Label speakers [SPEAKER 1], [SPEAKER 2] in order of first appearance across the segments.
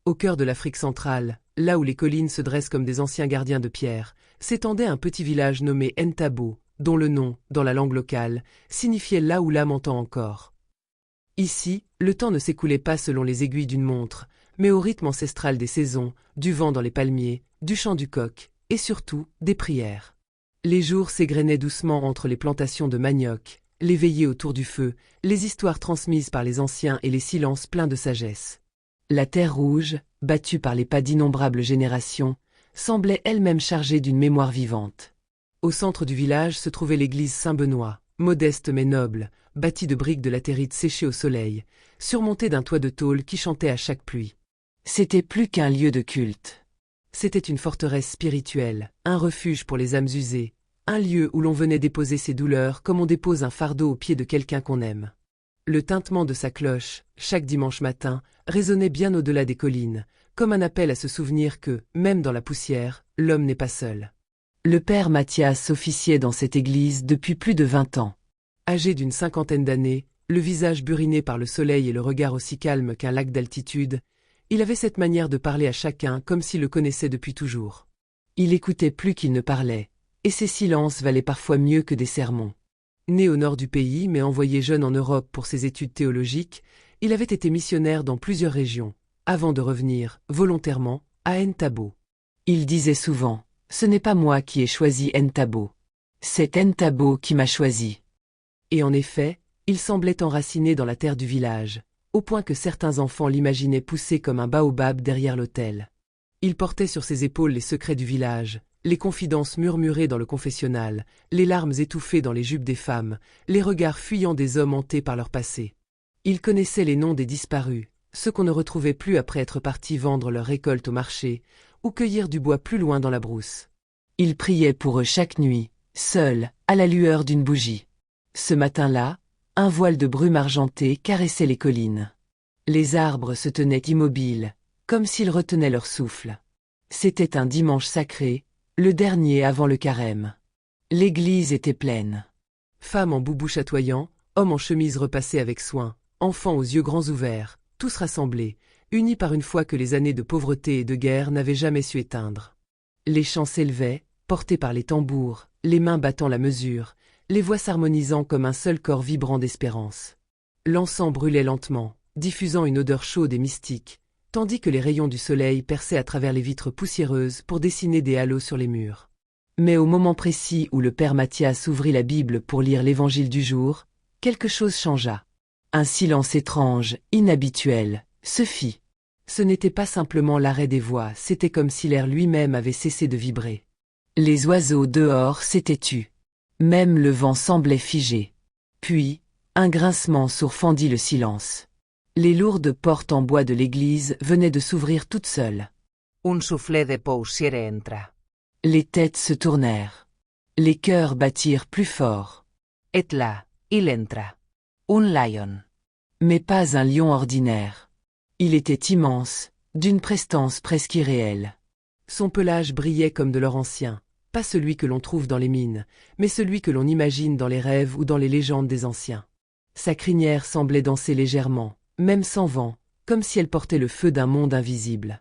[SPEAKER 1] Au cœur de l'Afrique centrale, là où les collines se dressent comme des anciens gardiens de pierre, s'étendait un petit village nommé Ntabo, dont le nom, dans la langue locale, signifiait là où l'âme entend encore. Ici, le temps ne s'écoulait pas selon les aiguilles d'une montre, mais au rythme ancestral des saisons, du vent dans les palmiers, du chant du coq, et surtout, des prières. Les jours s'égrenaient doucement entre les plantations de manioc, les veillées autour du feu, les histoires transmises par les anciens et les silences pleins de sagesse. La terre rouge, battue par les pas d'innombrables générations, semblait elle-même chargée d'une mémoire vivante. Au centre du village se trouvait l'église Saint-Benoît, modeste mais noble, bâtie de briques de latérite séchées au soleil, surmontée d'un toit de tôle qui chantait à chaque pluie. C'était plus qu'un lieu de culte. C'était une forteresse spirituelle, un refuge pour les âmes usées, un lieu où l'on venait déposer ses douleurs comme on dépose un fardeau au pied de quelqu'un qu'on aime. Le tintement de sa cloche, chaque dimanche matin, résonnait bien au-delà des collines, comme un appel à se souvenir que, même dans la poussière, l'homme n'est pas seul. Le père Mathias officiait dans cette église depuis plus de 20 ans. Âgé d'une 50aine d'années, le visage buriné par le soleil et le regard aussi calme qu'un lac d'altitude, il avait cette manière de parler à chacun comme s'il le connaissait depuis toujours. Il écoutait plus qu'il ne parlait, et ses silences valaient parfois mieux que des sermons. Né au nord du pays mais envoyé jeune en Europe pour ses études théologiques, il avait été missionnaire dans plusieurs régions, avant de revenir, volontairement, à Ntabo. Il disait souvent, « Ce n'est pas moi qui ai choisi Ntabo. C'est Ntabo qui m'a choisi. » Et en effet, il semblait enraciné dans la terre du village, au point que certains enfants l'imaginaient pousser comme un baobab derrière l'autel. Il portait sur ses épaules les secrets du village, les confidences murmurées dans le confessionnal, les larmes étouffées dans les jupes des femmes, les regards fuyants des hommes hantés par leur passé. Il connaissait les noms des disparus, ceux qu'on ne retrouvait plus après être partis vendre leur récolte au marché, ou cueillir du bois plus loin dans la brousse. Il priait pour eux chaque nuit, seul, à la lueur d'une bougie. Ce matin-là, un voile de brume argentée caressait les collines. Les arbres se tenaient immobiles, comme s'ils retenaient leur souffle. C'était un dimanche sacré, le dernier avant le carême. L'église était pleine. Femmes en boubou chatoyant, hommes en chemise repassée avec soin, enfants aux yeux grands ouverts, tous rassemblés, unis par une foi que les années de pauvreté et de guerre n'avaient jamais su éteindre. Les chants s'élevaient, portés par les tambours, les mains battant la mesure, les voix s'harmonisant comme un seul corps vibrant d'espérance. L'encens brûlait lentement, diffusant une odeur chaude et mystique, tandis que les rayons du soleil perçaient à travers les vitres poussiéreuses pour dessiner des halos sur les murs. Mais au moment précis où le père Mathias ouvrit la Bible pour lire l'évangile du jour, quelque chose changea. Un silence étrange, inhabituel, se fit. Ce n'était pas simplement l'arrêt des voix, c'était comme si l'air lui-même avait cessé de vibrer. Les oiseaux dehors s'étaient tus. Même le vent semblait figé. Puis, un grincement sourd fendit le silence. Les lourdes portes en bois de l'église venaient de s'ouvrir toutes seules.
[SPEAKER 2] Un soufflet de poussière entra.
[SPEAKER 1] Les têtes se tournèrent. Les cœurs battirent plus fort.
[SPEAKER 2] Et là, il entra. Un lion.
[SPEAKER 1] Mais pas un lion ordinaire. Il était immense, d'une prestance presque irréelle. Son pelage brillait comme de l'or ancien, pas celui que l'on trouve dans les mines, mais celui que l'on imagine dans les rêves ou dans les légendes des anciens. Sa crinière semblait danser légèrement, même sans vent, comme si elle portait le feu d'un monde invisible.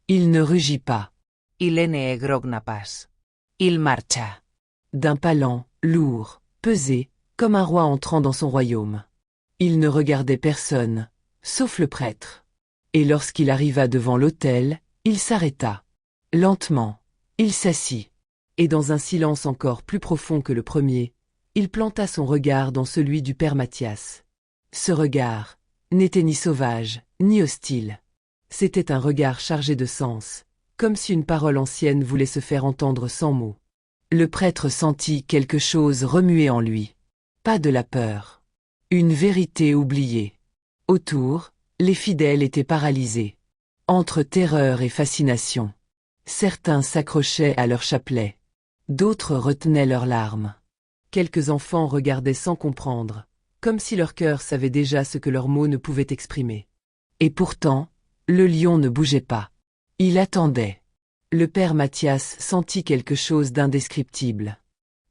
[SPEAKER 1] Il ne rugit pas.
[SPEAKER 2] Il ne grogna pas. Il marcha.
[SPEAKER 1] D'un pas lent, lourd, pesé, comme un roi entrant dans son royaume. Il ne regardait personne, sauf le prêtre. Et lorsqu'il arriva devant l'autel, il s'arrêta. Lentement, il s'assit. Et dans un silence encore plus profond que le premier, il planta son regard dans celui du père Mathias. Ce regard n'était ni sauvage, ni hostile. C'était un regard chargé de sens, comme si une parole ancienne voulait se faire entendre sans mots. Le prêtre sentit quelque chose remuer en lui. Pas de la peur. Une vérité oubliée. Autour, les fidèles étaient paralysés. Entre terreur et fascination. Certains s'accrochaient à leur chapelet. D'autres retenaient leurs larmes. Quelques enfants regardaient sans comprendre, comme si leur cœur savait déjà ce que leurs mots ne pouvaient exprimer. Et pourtant, le lion ne bougeait pas. Il attendait. Le père Mathias sentit quelque chose d'indescriptible.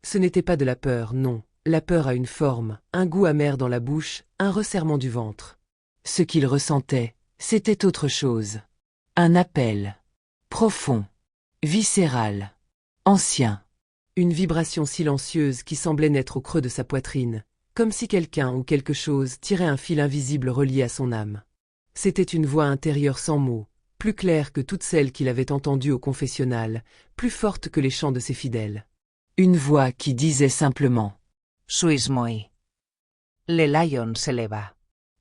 [SPEAKER 1] Ce n'était pas de la peur, non. La peur a une forme, un goût amer dans la bouche, un resserrement du ventre. Ce qu'il ressentait, c'était autre chose.
[SPEAKER 2] Un appel. Profond. Viscéral. Ancien.
[SPEAKER 1] Une vibration silencieuse qui semblait naître au creux de sa poitrine, comme si quelqu'un ou quelque chose tirait un fil invisible relié à son âme. C'était une voix intérieure sans mots, plus claire que toutes celles qu'il avait entendues au confessionnal, plus forte que les chants de ses fidèles.
[SPEAKER 2] Une voix qui disait simplement «
[SPEAKER 3] Suis moi. Le lion se leva. »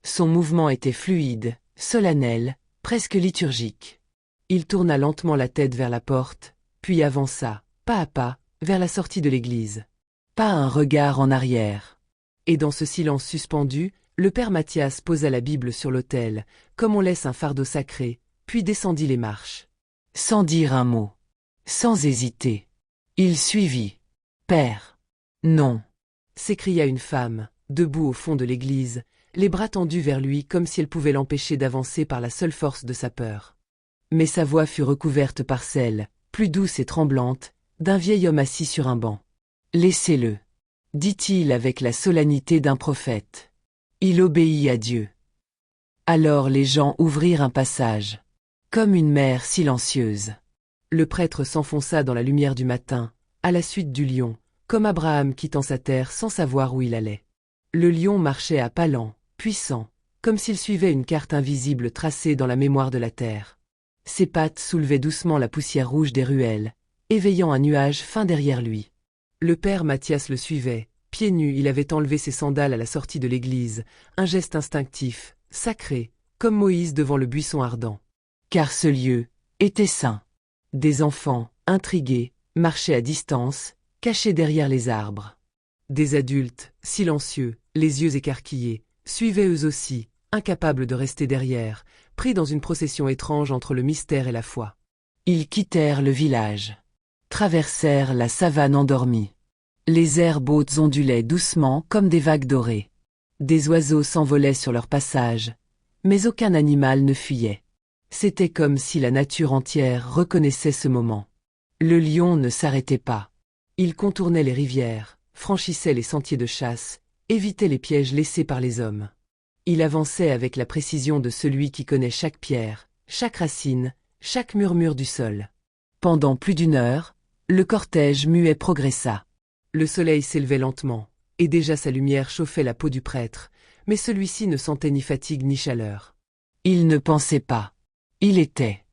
[SPEAKER 2] Son mouvement était fluide, solennel, presque liturgique.
[SPEAKER 1] Il tourna lentement la tête vers la porte, puis avança, pas à pas, vers la sortie de l'église.
[SPEAKER 2] Pas un regard en arrière.
[SPEAKER 1] Et dans ce silence suspendu, le père Mathias posa la Bible sur l'autel, comme on laisse un fardeau sacré, puis descendit les marches.
[SPEAKER 2] Sans dire un mot. Sans hésiter. Il suivit. « Père. »« Non. »
[SPEAKER 1] s'écria une femme, debout au fond de l'église, les bras tendus vers lui comme si elle pouvait l'empêcher d'avancer par la seule force de sa peur. Mais sa voix fut recouverte par celle, plus douce et tremblante, d'un vieil homme assis sur un banc.
[SPEAKER 2] « Laissez-le. » dit-il avec la solennité d'un prophète. Il obéit à Dieu. Alors les gens ouvrirent un passage, comme une mer silencieuse.
[SPEAKER 1] Le prêtre s'enfonça dans la lumière du matin, à la suite du lion, comme Abraham quittant sa terre sans savoir où il allait. Le lion marchait à pas lents, puissant, comme s'il suivait une carte invisible tracée dans la mémoire de la terre. Ses pattes soulevaient doucement la poussière rouge des ruelles, éveillant un nuage fin derrière lui. Le père Mathias le suivait, pieds nus il avait enlevé ses sandales à la sortie de l'église, un geste instinctif, sacré, comme Moïse devant le buisson ardent.
[SPEAKER 2] Car ce lieu était saint.
[SPEAKER 1] Des enfants, intrigués, marchaient à distance, cachés derrière les arbres. Des adultes, silencieux, les yeux écarquillés, suivaient eux aussi, incapables de rester derrière, pris dans une procession étrange entre le mystère et la foi.
[SPEAKER 2] Ils quittèrent le village. Traversèrent la savane endormie. Les herbes hautes ondulaient doucement comme des vagues dorées. Des oiseaux s'envolaient sur leur passage, mais aucun animal ne fuyait.
[SPEAKER 1] C'était comme si la nature entière reconnaissait ce moment. Le lion ne s'arrêtait pas. Il contournait les rivières, franchissait les sentiers de chasse, évitait les pièges laissés par les hommes. Il avançait avec la précision de celui qui connaît chaque pierre, chaque racine, chaque murmure du sol.
[SPEAKER 2] Pendant plus d'une heure, le cortège muet progressa.
[SPEAKER 1] Le soleil s'élevait lentement, et déjà sa lumière chauffait la peau du prêtre, mais celui-ci ne sentait ni fatigue ni chaleur.
[SPEAKER 2] Il ne pensait pas. Il était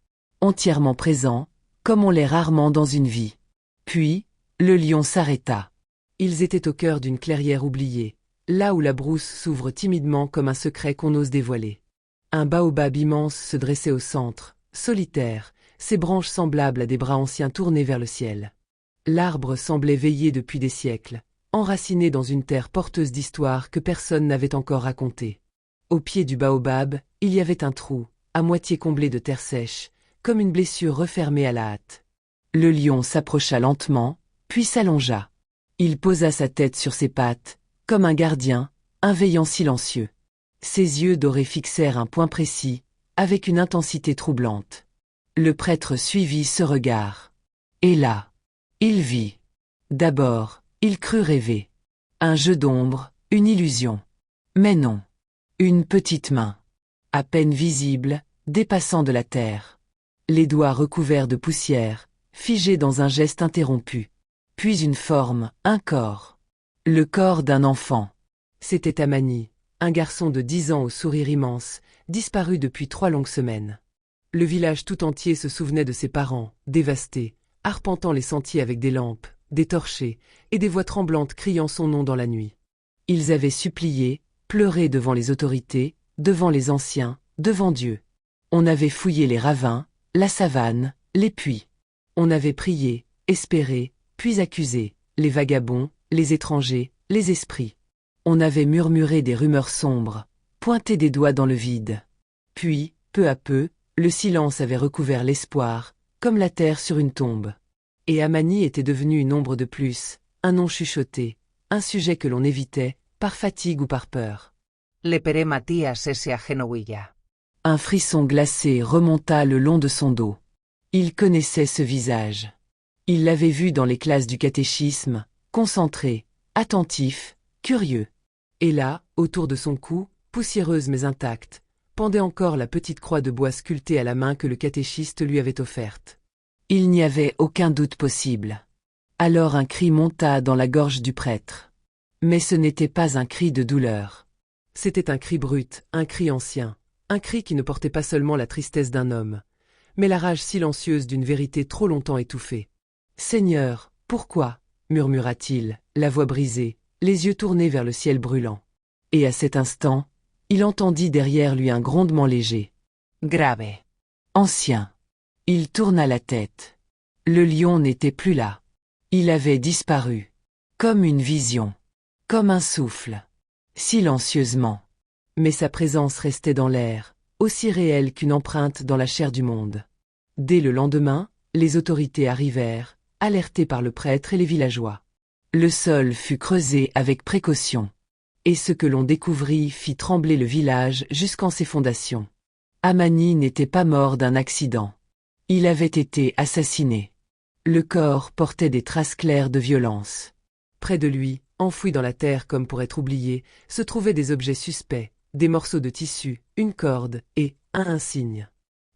[SPEAKER 2] entièrement présent, comme on l'est rarement dans une vie. Puis, le lion s'arrêta.
[SPEAKER 1] Ils étaient au cœur d'une clairière oubliée, là où la brousse s'ouvre timidement comme un secret qu'on ose dévoiler. Un baobab immense se dressait au centre, solitaire, ses branches semblables à des bras anciens tournés vers le ciel. L'arbre semblait veiller depuis des siècles, enraciné dans une terre porteuse d'histoires que personne n'avait encore racontées. Au pied du baobab, il y avait un trou, à moitié comblé de terre sèche, comme une blessure refermée à la hâte.
[SPEAKER 2] Le lion s'approcha lentement, puis s'allongea. Il posa sa tête sur ses pattes, comme un gardien, un veillant silencieux. Ses yeux dorés fixèrent un point précis, avec une intensité troublante. Le prêtre suivit ce regard. Et là, il vit. D'abord, il crut rêver. Un jeu d'ombre, une illusion. Mais non. Une petite main. À peine visible, dépassant de la terre. Les doigts recouverts de poussière, figés dans un geste interrompu. Puis une forme, un corps. Le corps d'un enfant.
[SPEAKER 1] C'était Amani, un garçon de 10 ans au sourire immense, disparu depuis 3 longues semaines. Le village tout entier se souvenait de ses parents, dévastés, arpentant les sentiers avec des lampes, des torchers, et des voix tremblantes criant son nom dans la nuit. Ils avaient supplié, pleuré devant les autorités, devant les anciens, devant Dieu. On avait fouillé les ravins, la savane, les puits. On avait prié, espéré, puis accusé, les vagabonds, les étrangers, les esprits. On avait murmuré des rumeurs sombres, pointé des doigts dans le vide. Puis, peu à peu, le silence avait recouvert l'espoir, comme la terre sur une tombe. Et Amani était devenu une ombre de plus, un nom chuchoté, un sujet que l'on évitait, par fatigue ou par peur.
[SPEAKER 3] Le pere Matías se agenouilla.
[SPEAKER 2] Un frisson glacé remonta le long de son dos. Il connaissait ce visage. Il l'avait vu dans les classes du catéchisme, concentré, attentif, curieux. Et là, autour de son cou, poussiéreuse mais intacte,
[SPEAKER 1] pendait encore la petite croix de bois sculptée à la main que le catéchiste lui avait offerte.
[SPEAKER 2] Il n'y avait aucun doute possible. Alors un cri monta dans la gorge du prêtre. Mais ce n'était pas un cri de douleur.
[SPEAKER 1] C'était un cri brut, un cri ancien, un cri qui ne portait pas seulement la tristesse d'un homme, mais la rage silencieuse d'une vérité trop longtemps étouffée. « Seigneur, pourquoi ?» murmura-t-il, la voix brisée, les yeux tournés vers le ciel brûlant. Et à cet instant, il entendit derrière lui un grondement léger.
[SPEAKER 3] Grave.
[SPEAKER 2] Ancien. Il tourna la tête. Le lion n'était plus là. Il avait disparu. Comme une vision. Comme un souffle. Silencieusement. Mais sa présence restait dans l'air, aussi réelle qu'une empreinte dans la chair du monde. Dès le lendemain, les autorités arrivèrent, alertées par le prêtre et les villageois. Le sol fut creusé avec précaution. Et ce que l'on découvrit fit trembler le village jusqu'en ses fondations. Amani n'était pas mort d'un accident. Il avait été assassiné. Le corps portait des traces claires de violence.
[SPEAKER 1] Près de lui, enfouis dans la terre comme pour être oubliés, se trouvaient des objets suspects, des morceaux de tissu, une corde et un insigne.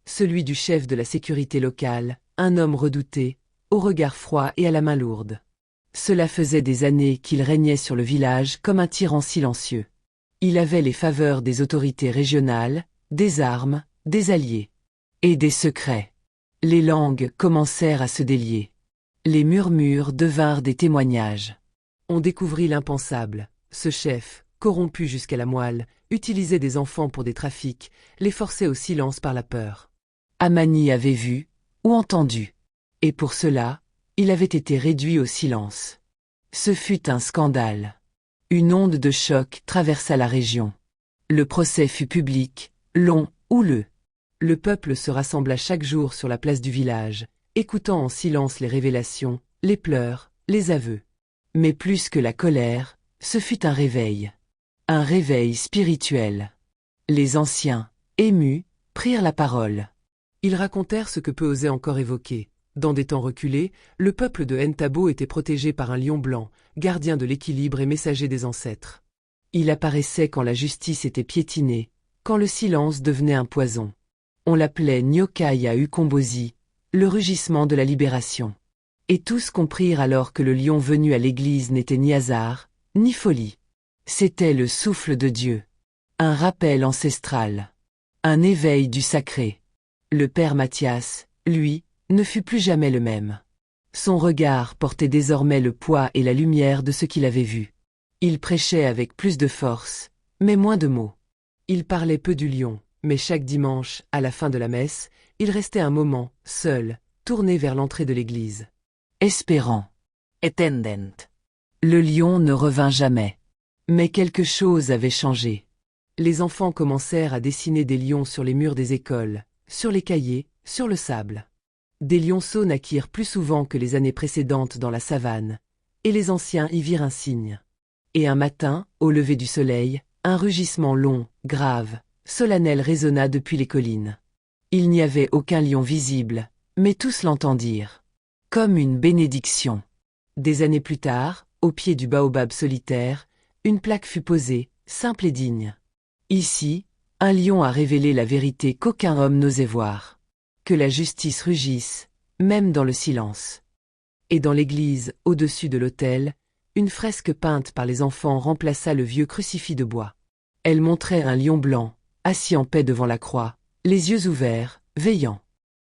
[SPEAKER 1] Celui du chef de la sécurité locale, un homme redouté, au regard froid et à la main lourde. Cela faisait des années qu'il régnait sur le village comme un tyran silencieux. Il avait les faveurs des autorités régionales, des armes, des alliés. Et des secrets. Les langues commencèrent à se délier. Les murmures devinrent des témoignages. On découvrit l'impensable. Ce chef, corrompu jusqu'à la moelle, utilisait des enfants pour des trafics, les forçait au silence par la peur.
[SPEAKER 2] Amani avait vu, ou entendu. Et pour cela, il avait été réduit au silence. Ce fut un scandale. Une onde de choc traversa la région. Le procès fut public, long, houleux. Le peuple se rassembla chaque jour sur la place du village, écoutant en silence les révélations, les pleurs, les aveux. Mais plus que la colère, ce fut un réveil. Un réveil spirituel. Les anciens, émus, prirent la parole.
[SPEAKER 1] Ils racontèrent ce que peu osait encore évoquer. Dans des temps reculés, le peuple de Ntabo était protégé par un lion blanc, gardien de l'équilibre et messager des ancêtres. Il apparaissait quand la justice était piétinée, quand le silence devenait un poison. On l'appelait Nyokaya Ukombozi, le rugissement de la libération. Et tous comprirent alors que le lion venu à l'église n'était ni hasard, ni folie. C'était le souffle de Dieu. Un rappel ancestral. Un éveil du sacré. Le père Mathias, lui, ne fut plus jamais le même. Son regard portait désormais le poids et la lumière de ce qu'il avait vu. Il prêchait avec plus de force, mais moins de mots. Il parlait peu du lion, mais chaque dimanche, à la fin de la messe, il restait un moment, seul, tourné vers l'entrée de l'église.
[SPEAKER 2] Espérant.
[SPEAKER 3] Attendant.
[SPEAKER 2] Le lion ne revint jamais. Mais quelque chose avait changé.
[SPEAKER 1] Les enfants commencèrent à dessiner des lions sur les murs des écoles, sur les cahiers, sur le sable. Des lionceaux naquirent plus souvent que les années précédentes dans la savane, et les anciens y virent un signe. Et un matin, au lever du soleil, un rugissement long, grave, solennel résonna depuis les collines. Il n'y avait aucun lion visible, mais tous l'entendirent. Comme une bénédiction. Des années plus tard, au pied du baobab solitaire, une plaque fut posée, simple et digne. Ici, un lion a révélé la vérité qu'aucun homme n'osait voir. Que la justice rugisse, même dans le silence. Et dans l'église, au-dessus de l'autel, une fresque peinte par les enfants remplaça le vieux crucifix de bois. Elle montrait un lion blanc, assis en paix devant la croix, les yeux ouverts, veillant.